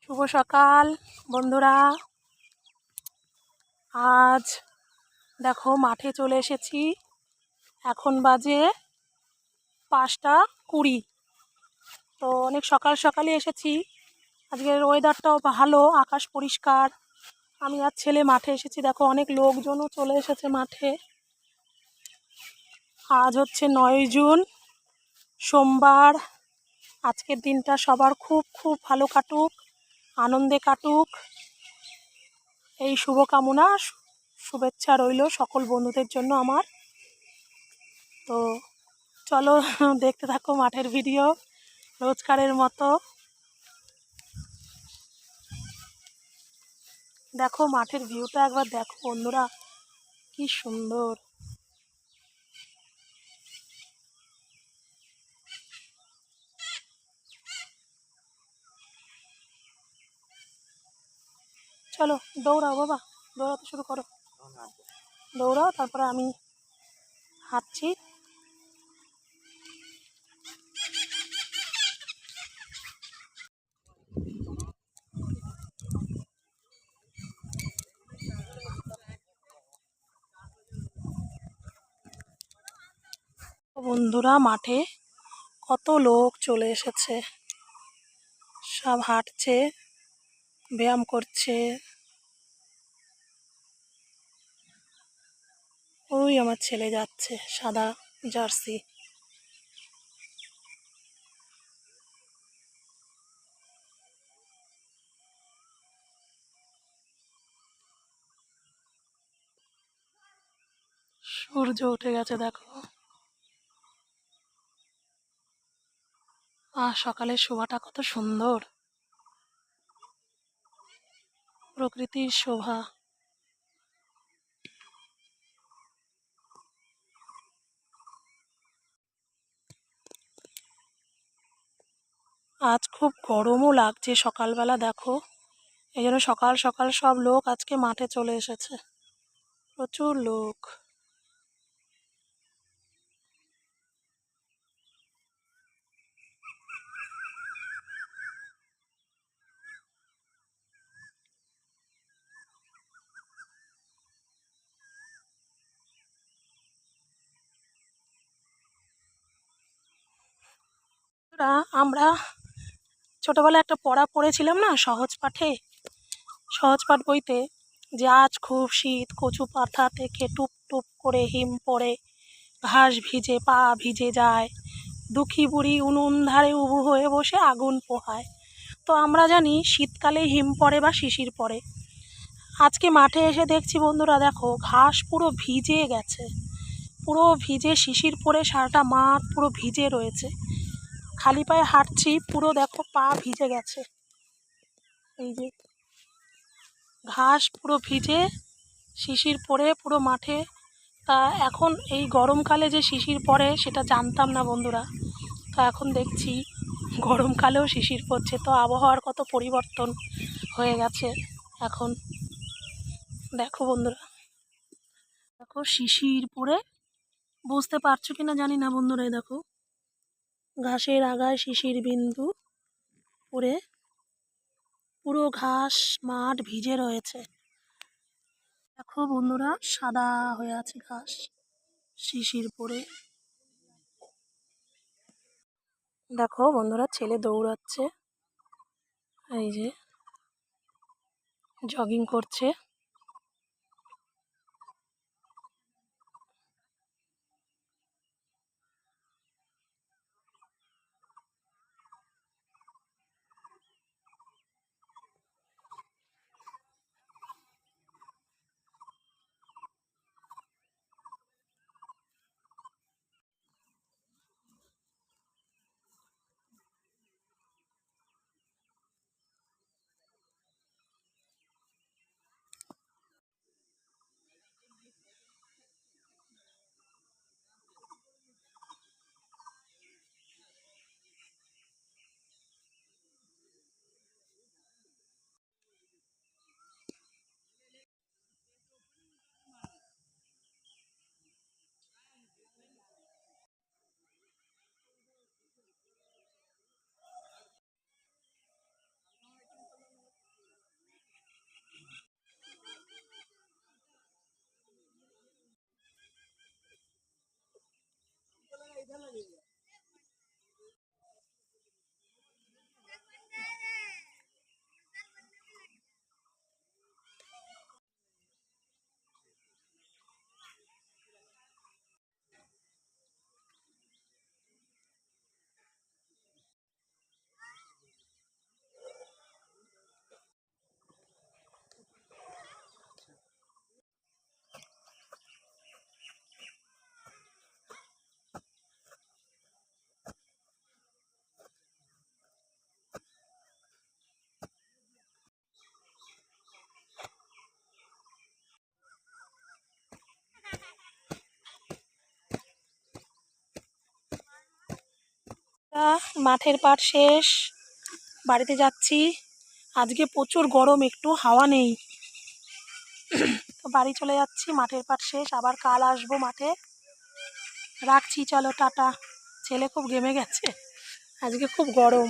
শুভ সকাল বন্ধুরা। আজ দেখো মাঠে চলে এসেছি। এখন বাজে 5:20। তো অনেক সকাল সকালই এসেছি। আজকের ওয়েদারটাও ভালো, আকাশ পরিষ্কার। আমি আর ছেলে মাঠে এসেছি। দেখো অনেক লোকজনও চলে এসেছে মাঠে। আজ হচ্ছে 9 জুন, সোমবার। আজকের দিনটা সবার খুব খুব ভালো কাটুক, আনন্দে কাটুক, এই শুভকামনা শুভেচ্ছা রইল সকল বন্ধুদের জন্য আমার। তো চলো দেখতে থাকো মাঠের ভিডিও রোজকারের মতো। দেখো মাঠের ভিউটা একবার দেখো বন্ধুরা, কি সুন্দর। চলো দৌড়াও বাবা, দৌড়াতে শুরু করো। দৌড়াও, তারপরে আমি হাঁটছি। বন্ধুরা মাঠে কত লোক চলে এসেছে, সব হাঁটছে, ব্যায়াম করছে। ওই আমার ছেলে যাচ্ছে, সাদা জার্সি। সূর্য উঠে গেছে দেখো। সকালের শোভাটা কত সুন্দর, প্রকৃতির শোভা। আজ খুব গরমও লাগছে সকালবেলা দেখো, এই জন্য সকাল সকাল সব লোক আজকে মাঠে চলে এসেছে, প্রচুর লোক। আমরা ছোটবেলায় একটা পড়া পড়েছিলাম না সহজ পাঠে, সহজ পাঠ বইতে, যে আজ খুব শীত, কচু পাতা থেকে টুপ টুপ করে হিম পড়ে, ঘাস ভিজে পা ভিজে যায়, দুঃখী বুড়ি উনুন ধারে উবু হয়ে বসে আগুন পোহায়। তো আমরা জানি শীতকালে হিম পড়ে বা শিশির পড়ে। আজকে মাঠে এসে দেখছি বন্ধুরা দেখো ঘাস পুরো ভিজে গেছে, পুরো ভিজে শিশির পড়ে সারাটা মাঠ পুরো ভিজে রয়েছে। খালি পায়ে হাঁটছি, পুরো দেখো পা ভিজে গেছে। এই যে ঘাস পুরো ভিজে শিশির পড়ে পুরো মাঠে। তা এখন এই গরমকালে যে শিশির পড়ে সেটা জানতাম না বন্ধুরা। তো এখন দেখছি গরমকালেও শিশির পড়ছে। তো আবহাওয়ার কত পরিবর্তন হয়ে গেছে এখন। দেখো বন্ধুরা, দেখো শিশির পড়ে, বুঝতে পারছো কিনা জানি না বন্ধুরা। দেখো ঘাসের আগায় শিশির বিন্দু পড়ে পুরো ঘাস মাঠ ভিজে রয়েছে। দেখো বন্ধুরা সাদা হয়ে আছে ঘাস শিশির পড়ে। দেখো বন্ধুরা ছেলে দৌড়াচ্ছে, এই যে জগিং করছে। মাঠের পাট শেষ, বাড়িতে যাচ্ছি। আজকে প্রচুর গরম, একটু হাওয়া নেই। তো বাড়ি চলে যাচ্ছি, মাঠের পাট শেষ, আবার কাল আসবো মাঠে। রাখছি, চলো টাটা। ছেলে খুব ঘেমে গেছে, আজকে খুব গরম।